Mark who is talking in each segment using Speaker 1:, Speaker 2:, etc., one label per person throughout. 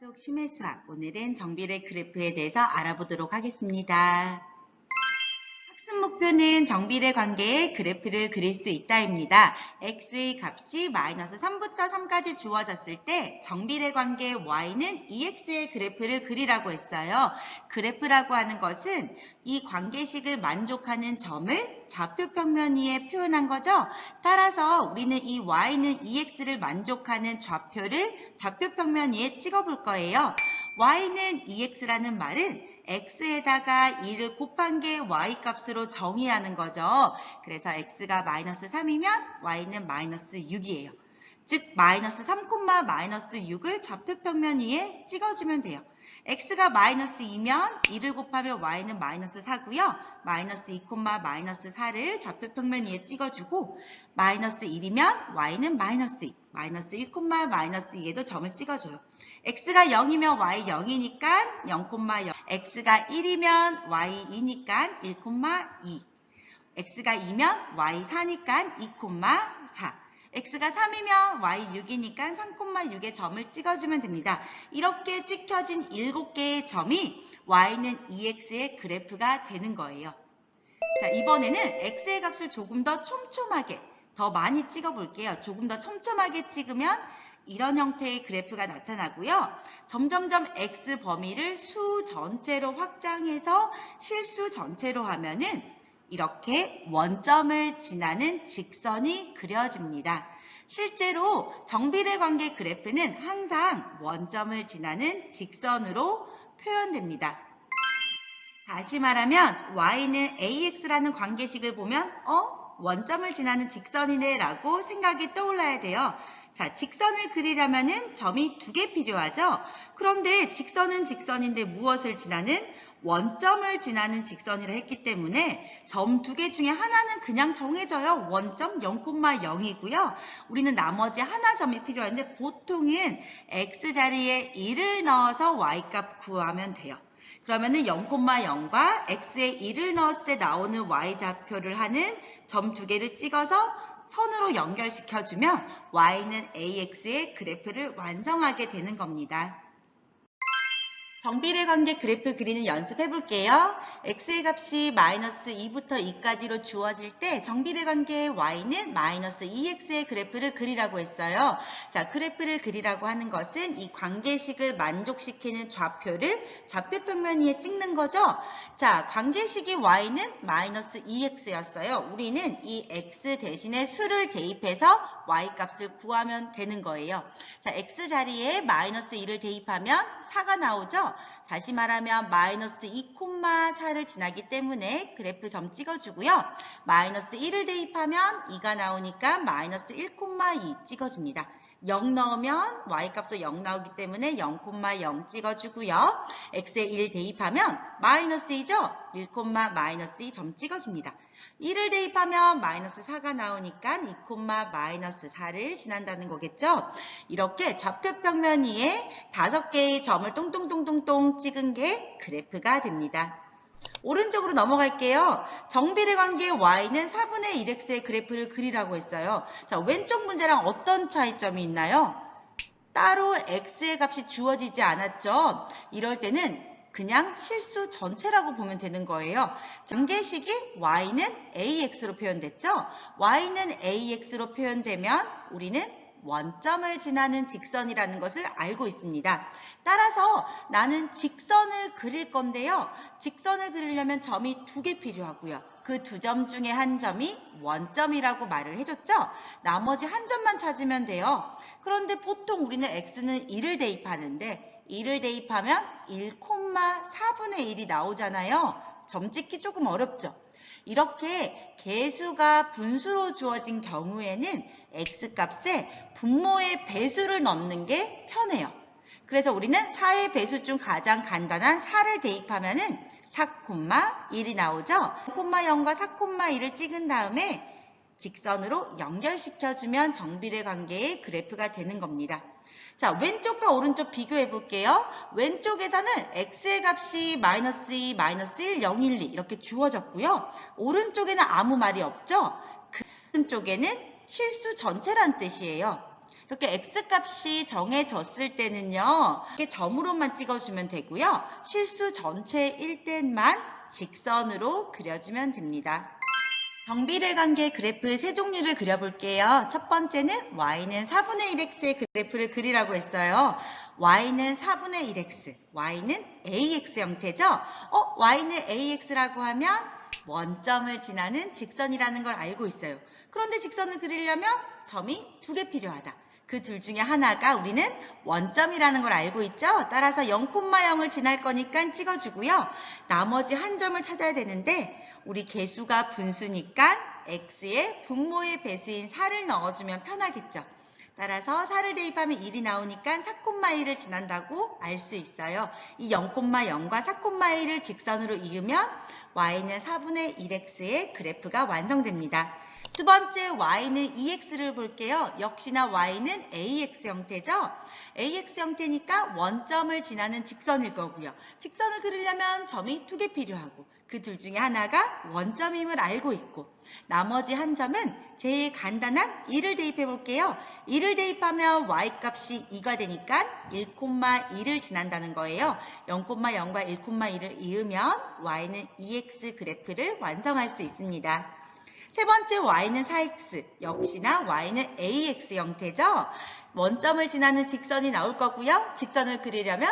Speaker 1: 속 심해 수학, 오늘은 정비례 그래프에 대해서 알아보도록 하겠습니다. 학습 목표는 정비례 관계의 그래프를 그릴 수 있다입니다. x의 값이 마이너스 3부터 3까지 주어졌을 때 정비례 관계 y는 2x의 그래프를 그리라고 했어요. 그래프라고 하는 것은 이 관계식을 만족하는 점을 좌표 평면 위에 표현한 거죠. 따라서 우리는 이 y는 2x를 만족하는 좌표를 좌표 평면 위에 찍어볼 거예요. y는 2x라는 말은 x에다가 2를 곱한 게 y 값으로 정의하는 거죠. 그래서 x가 마이너스 3이면 y는 마이너스 6이에요. 즉 마이너스 3, 마이너스 6을 좌표 평면 위에 찍어주면 돼요. x가 마이너스 2면 2를 곱하면 y는 마이너스 4고요. 마이너스 2, 마이너스 4를 좌표 평면 위에 찍어주고 마이너스 1이면 y는 마이너스 2, 마이너스 1, 마이너스 2에도 점을 찍어줘요. x가 0이면 y 0이니까 0, 0, x가 1이면 y 2니까 1, 2, x가 2면 y 4니까 2, 4, x가 3이면 y 6이니까 3, 6의 점을 찍어주면 됩니다. 이렇게 찍혀진 7개의 점이 y는 2x의 그래프가 되는 거예요. 자, 이번에는 x의 값을 조금 더 촘촘하게, 더 많이 찍어볼게요. 조금 더 촘촘하게 찍으면 이런 형태의 그래프가 나타나고요. 점점점 x 범위를 수 전체로 확장해서 실수 전체로 하면은 이렇게 원점을 지나는 직선이 그려집니다. 실제로 정비례 관계 그래프는 항상 원점을 지나는 직선으로 표현됩니다. 다시 말하면 y는 ax라는 관계식을 보면 원점을 지나는 직선이네 라고 생각이 떠올라야 돼요. 자, 직선을 그리려면 점이 2개 필요하죠. 그런데 직선은 직선인데 무엇을 지나는? 원점을 지나는 직선이라 했기 때문에 점 2개 중에 하나는 그냥 정해져요. 원점 0,0이고요. 우리는 나머지 하나 점이 필요한데 보통은 x자리에 1을 넣어서 y값 구하면 돼요. 그러면은 0,0과 x에 1을 넣었을 때 나오는 y좌표를 하는 점 2개를 찍어서 선으로 연결시켜주면 y는 ax의 그래프를 완성하게 되는 겁니다. 정비례 관계 그래프 그리는 연습해 볼게요. x의 값이 마이너스 2부터 2까지로 주어질 때 정비례 관계 y는 마이너스 2x의 그래프를 그리라고 했어요. 자, 그래프를 그리라고 하는 것은 이 관계식을 만족시키는 좌표를 좌표 평면 위에 찍는 거죠. 자, 관계식이 y는 마이너스 2x였어요. 우리는 이 x 대신에 수를 대입해서 y 값을 구하면 되는 거예요. 자, x 자리에 마이너스 2를 대입하면 4가 나오죠. 다시 말하면 마이너스 2, 4를 지나기 때문에 그래프 점 찍어주고요. 마이너스 1을 대입하면 2가 나오니까 마이너스 1, 2 찍어줍니다. 0 넣으면 y값도 0 나오기 때문에 0,0 찍어주고요. x에 1 대입하면 마이너스 2죠? 1, 마이너스 2 점 찍어줍니다. 1을 대입하면 마이너스 4가 나오니까 2, 마이너스 4를 지난다는 거겠죠? 이렇게 좌표 평면 위에 5개의 점을 똥똥똥똥똥 찍은 게 그래프가 됩니다. 오른쪽으로 넘어갈게요. 정비례 관계 y는 4분의 1x의 그래프를 그리라고 했어요. 자, 왼쪽 문제랑 어떤 차이점이 있나요? 따로 x의 값이 주어지지 않았죠. 이럴 때는 그냥 실수 전체라고 보면 되는 거예요. 관계식이 y는 ax로 표현됐죠. y는 ax로 표현되면 우리는 원점을 지나는 직선이라는 것을 알고 있습니다. 따라서 나는 직선을 그릴 건데요. 직선을 그리려면 점이 2개 필요하고요. 그 2점 중에 한 점이 원점이라고 말을 해줬죠. 나머지 한 점만 찾으면 돼요. 그런데 보통 우리는 x는 1을 대입하는데 1을 대입하면 1,4분의 1이 나오잖아요. 점 찍기 조금 어렵죠. 이렇게 개수가 분수로 주어진 경우에는 x값에 분모의 배수를 넣는 게 편해요. 그래서 우리는 4의 배수 중 가장 간단한 4를 대입하면은 4,1이 나오죠. 0,0과 4,1을 찍은 다음에 직선으로 연결시켜주면 정비례 관계의 그래프가 되는 겁니다. 자, 왼쪽과 오른쪽 비교해 볼게요. 왼쪽에서는 x의 값이 마이너스 2, 마이너스 1, 0, 1, 2 이렇게 주어졌고요. 오른쪽에는 아무 말이 없죠. 그 오른쪽에는 실수 전체란 뜻이에요. 이렇게 x값이 정해졌을 때는요, 이렇게 점으로만 찍어주면 되고요. 실수 전체일 때만 직선으로 그려주면 됩니다. 정비례 관계 그래프 세 종류를 그려볼게요. 첫 번째는 y는 4분의 1x의 그래프를 그리라고 했어요. y는 4분의 1x, y는 ax 형태죠? y는 ax라고 하면 원점을 지나는 직선이라는 걸 알고 있어요. 그런데 직선을 그리려면 점이 2개 필요하다. 그 둘 중에 하나가 우리는 원점이라는 걸 알고 있죠? 따라서 0,0을 지날 거니까 찍어주고요. 나머지 한 점을 찾아야 되는데 우리 개수가 분수니까 x의 분모의 배수인 4를 넣어주면 편하겠죠. 따라서 4를 대입하면 1이 나오니까 4,1을 지난다고 알 수 있어요. 이 0,0과 4,1을 직선으로 이으면 y는 4분의 1x의 그래프가 완성됩니다. 두 번째 y는 2x를 볼게요. 역시나 y는 ax 형태죠. ax 형태니까 원점을 지나는 직선일 거고요. 직선을 그리려면 점이 2개 필요하고 그 둘 중에 하나가 원점임을 알고 있고 나머지 한 점은 제일 간단한 2를 대입해 볼게요. 2를 대입하면 y값이 2가 되니까 1,2를 지난다는 거예요. 0,0과 1,2를 이으면 y는 2x 그래프를 완성할 수 있습니다. 세 번째 y는 4x, 역시나 y는 ax 형태죠. 원점을 지나는 직선이 나올 거고요. 직선을 그리려면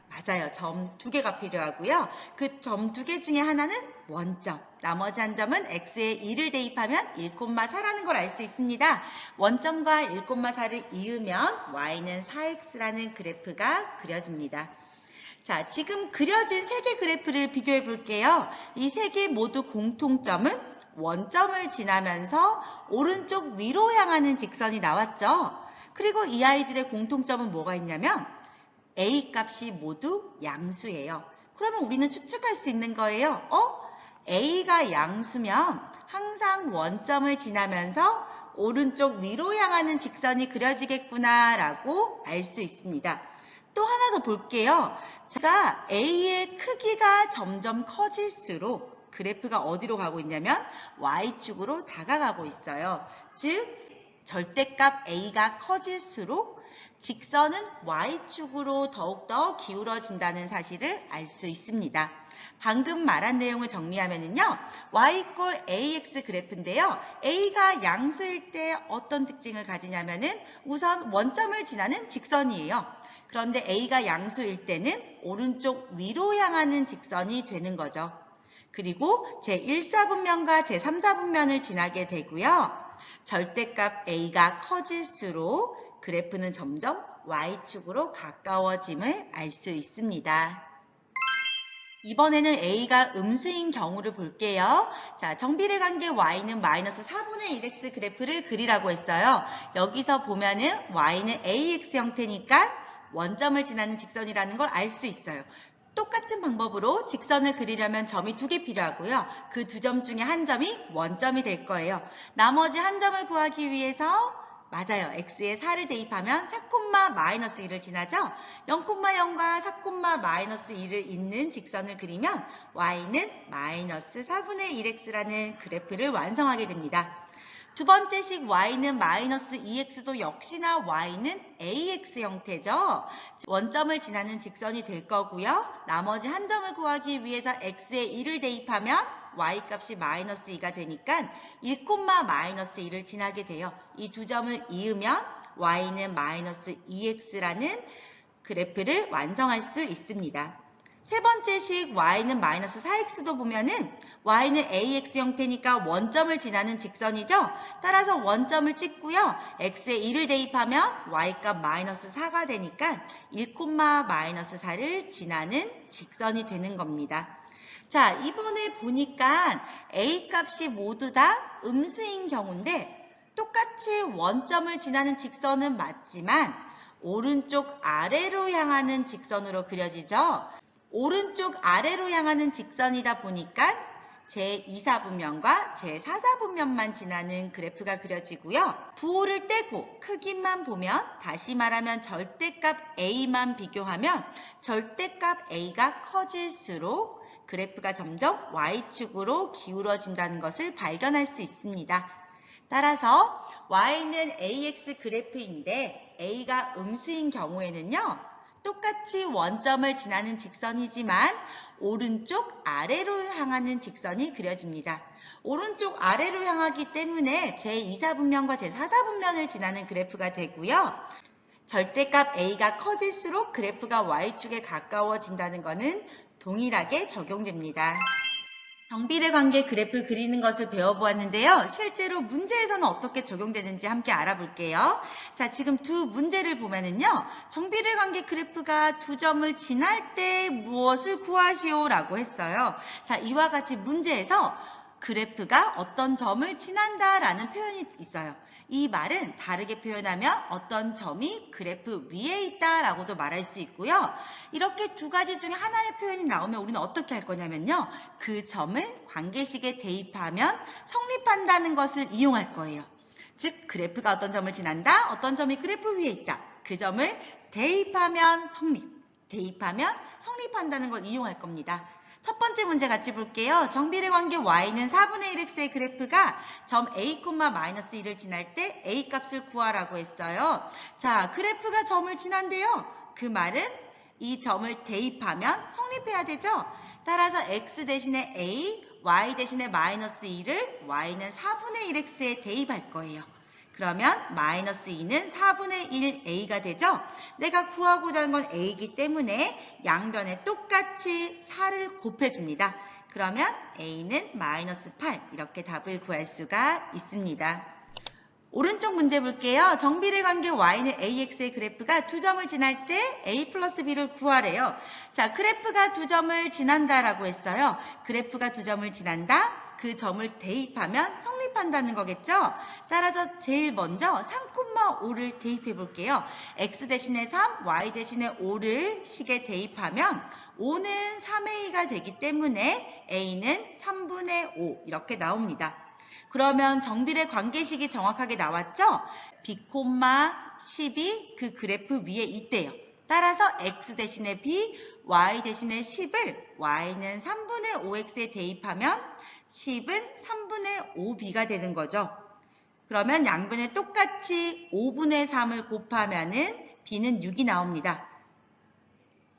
Speaker 1: 맞아요. 점 2개가 필요하고요. 그 점 2개 중에 하나는 원점, 나머지 한 점은 x에 2를 대입하면 1,4라는 걸 알 수 있습니다. 원점과 1,4를 이으면 y는 4x라는 그래프가 그려집니다. 자, 지금 그려진 3개 그래프를 비교해 볼게요. 이 3개 모두 공통점은 원점을 지나면서 오른쪽 위로 향하는 직선이 나왔죠. 그리고 이 아이들의 공통점은 뭐가 있냐면 a 값이 모두 양수예요. 그러면 우리는 추측할 수 있는 거예요. a가 양수면 항상 원점을 지나면서 오른쪽 위로 향하는 직선이 그려지겠구나 라고 알 수 있습니다. 또 하나 더 볼게요. 제가 a의 크기가 점점 커질수록 그래프가 어디로 가고 있냐면 y축으로 다가가고 있어요. 즉 절대값 a가 커질수록 직선은 y축으로 더욱더 기울어진다는 사실을 알 수 있습니다. 방금 말한 내용을 정리하면요. y = ax 그래프인데요. a가 양수일 때 어떤 특징을 가지냐면은 우선 원점을 지나는 직선이에요. 그런데 a가 양수일 때는 오른쪽 위로 향하는 직선이 되는 거죠. 그리고 제1사분면과 제3사분면을 지나게 되고요. 절대값 a가 커질수록 그래프는 점점 y축으로 가까워짐을 알 수 있습니다. 이번에는 a가 음수인 경우를 볼게요. 자, 정비례 관계 y는 마이너스 4분의 1x 그래프를 그리라고 했어요. 여기서 보면은 y는 ax 형태니까 원점을 지나는 직선이라는 걸 알 수 있어요. 똑같은 방법으로 직선을 그리려면 점이 2개 필요하고요. 그 2점 중에 한 점이 원점이 될 거예요. 나머지 한 점을 구하기 위해서 맞아요. x에 4를 대입하면 4,-1을 지나죠. 0,0과 4,-1을 잇는 직선을 그리면 y는 마이너스 4분의 1x라는 그래프를 완성하게 됩니다. 두 번째 식 y는 마이너스 2x도 역시나 y는 ax 형태죠. 원점을 지나는 직선이 될 거고요. 나머지 한 점을 구하기 위해서 x에 1을 대입하면 y값이 마이너스 2가 되니까 1,-1을 지나게 돼요. 이 두 점을 이으면 y는 마이너스 2x라는 그래프를 완성할 수 있습니다. 세 번째 식 y는 마이너스 4x도 보면은 y는 ax 형태니까 원점을 지나는 직선이죠. 따라서 원점을 찍고요. x에 1을 대입하면 y값 마이너스 4가 되니까 1,-4를 지나는 직선이 되는 겁니다. 자, 이번에 보니까 a 값이 모두 다 음수인 경우인데 똑같이 원점을 지나는 직선은 맞지만 오른쪽 아래로 향하는 직선으로 그려지죠. 오른쪽 아래로 향하는 직선이다 보니까 제2사분면과 제4사분면만 지나는 그래프가 그려지고요. 부호를 떼고 크기만 보면 다시 말하면 절대값 a만 비교하면 절대값 a가 커질수록 그래프가 점점 y축으로 기울어진다는 것을 발견할 수 있습니다. 따라서 y는 ax 그래프인데 a가 음수인 경우에는요. 똑같이 원점을 지나는 직선이지만 오른쪽 아래로 향하는 직선이 그려집니다. 오른쪽 아래로 향하기 때문에 제2사분면과 제4사분면을 지나는 그래프가 되고요. 절대값 a가 커질수록 그래프가 y축에 가까워진다는 것은 동일하게 적용됩니다. 정비례 관계 그래프 그리는 것을 배워보았는데요. 실제로 문제에서는 어떻게 적용되는지 함께 알아볼게요. 자, 지금 두 문제를 보면은요. 정비례 관계 그래프가 두 점을 지날 때 무엇을 구하시오 라고 했어요. 자, 이와 같이 문제에서 그래프가 어떤 점을 지난다 라는 표현이 있어요. 이 말은 다르게 표현하면 어떤 점이 그래프 위에 있다 라고도 말할 수 있고요. 이렇게 두 가지 중에 하나의 표현이 나오면 우리는 어떻게 할 거냐면요. 그 점을 관계식에 대입하면 성립한다는 것을 이용할 거예요. 즉 그래프가 어떤 점을 지난다, 어떤 점이 그래프 위에 있다. 그 점을 대입하면 성립한다는 걸 이용할 겁니다. 첫 번째 문제 같이 볼게요. 정비례 관계 y는 4분의 1x의 그래프가 점 a, -1을 지날 때 a 값을 구하라고 했어요. 자, 그래프가 점을 지난대요. 그 말은 이 점을 대입하면 성립해야 되죠. 따라서 x 대신에 a, y 대신에 -2를 y는 4분의 1x에 대입할 거예요. 그러면 -2는 4분의 1a가 되죠. 내가 구하고자 하는 건 a이기 때문에 양변에 똑같이 4를 곱해줍니다. 그러면 a는 -8 이렇게 답을 구할 수가 있습니다. 오른쪽 문제 볼게요. 정비례 관계 y는 ax의 그래프가 두 점을 지날 때 a 플러스 b를 구하래요. 자, 그래프가 두 점을 지난다라고 했어요. 그래프가 두 점을 지난다. 그 점을 대입하면 성립한다는 거겠죠? 따라서 제일 먼저 3,5를 대입해 볼게요. x 대신에 3, y 대신에 5를 식에 대입하면 5는 3a가 되기 때문에 a는 3분의 5 이렇게 나옵니다. 그러면 정비례 관계식이 정확하게 나왔죠? b, 10이 그 그래프 위에 있대요. 따라서 x 대신에 b, y 대신에 10을 y는 3분의 5x에 대입하면 10은 3분의 5b가 되는 거죠. 그러면 양변에 똑같이 5분의 3을 곱하면은 b는 6이 나옵니다.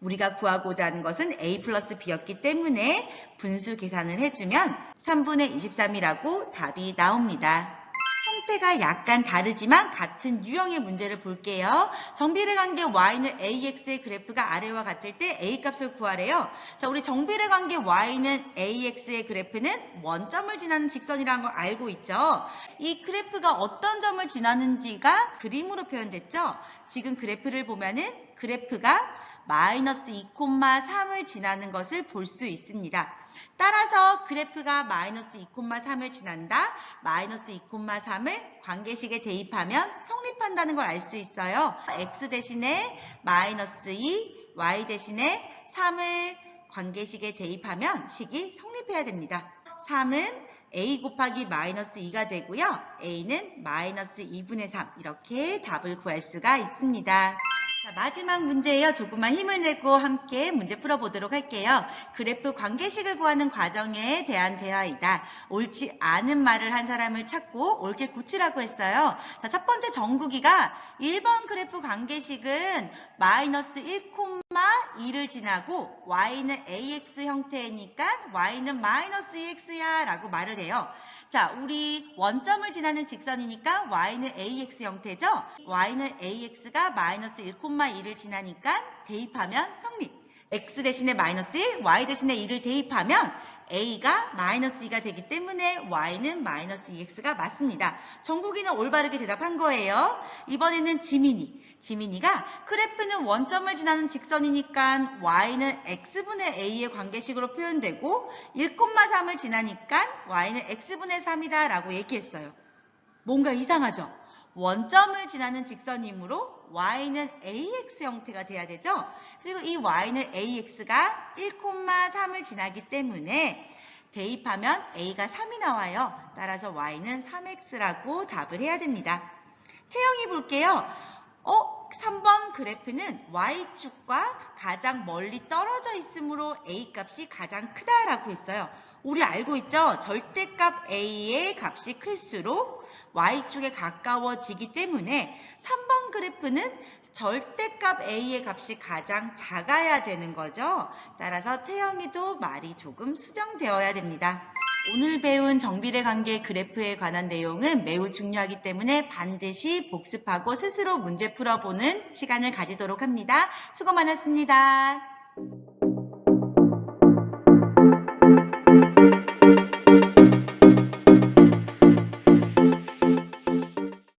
Speaker 1: 우리가 구하고자 하는 것은 a 플러스 b였기 때문에 분수 계산을 해주면 3분의 23이라고 답이 나옵니다. 형태가 약간 다르지만 같은 유형의 문제를 볼게요. 정비례 관계 y는 ax의 그래프가 아래와 같을 때 a 값을 구하래요. 자, 우리 정비례 관계 y는 ax의 그래프는 원점을 지나는 직선이라는 걸 알고 있죠. 이 그래프가 어떤 점을 지나는지가 그림으로 표현됐죠. 지금 그래프를 보면은 그래프가 -2,3을 지나는 것을 볼 수 있습니다. 따라서 그래프가 -2,3을 지난다. -2,3을 관계식에 대입하면 성립한다는 걸 알 수 있어요. x 대신에 -2, y 대신에 3을 관계식에 대입하면 식이 성립해야 됩니다. 3은 a 곱하기 -2가 되고요. a는 -2분의 3 이렇게 답을 구할 수가 있습니다. 자, 마지막 문제예요. 조금만 힘을 내고 함께 문제 풀어보도록 할게요. 그래프 관계식을 구하는 과정에 대한 대화이다. 옳지 않은 말을 한 사람을 찾고 옳게 고치라고 했어요. 자, 첫 번째 정국이가 1번 그래프 관계식은 -1,2를 지나고 y는 ax 형태니까 y는 -2x야 라고 말을 해요. 자, 우리 원점을 지나는 직선이니까 y는 ax 형태죠? y는 ax가 -1,2를 지나니까 대입하면 성립. x 대신에 -1, y 대신에 2를 대입하면 a가 -2가 되기 때문에 y는 -2x가 맞습니다. 정국이는 올바르게 대답한 거예요. 이번에는 지민이가 그래프는 원점을 지나는 직선이니까 y는 x분의 a의 관계식으로 표현되고 1,3을 지나니까 y는 x분의 3이다 라고 얘기했어요. 뭔가 이상하죠? 원점을 지나는 직선이므로 y는 ax 형태가 돼야 되죠? 그리고 이 y는 ax가 1,3을 지나기 때문에 대입하면 a가 3이 나와요. 따라서 y는 3x라고 답을 해야 됩니다. 태영이 볼게요. 3번 그래프는 y축과 가장 멀리 떨어져 있으므로 a 값이 가장 크다라고 했어요. 우리 알고 있죠? 절대값 a의 값이 클수록 y축에 가까워지기 때문에 3번 그래프는 절대값 a의 값이 가장 작아야 되는 거죠. 따라서 태영이도 말이 조금 수정되어야 됩니다. 오늘 배운 정비례 관계 그래프에 관한 내용은 매우 중요하기 때문에 반드시 복습하고 스스로 문제 풀어보는 시간을 가지도록 합니다. 수고 많았습니다.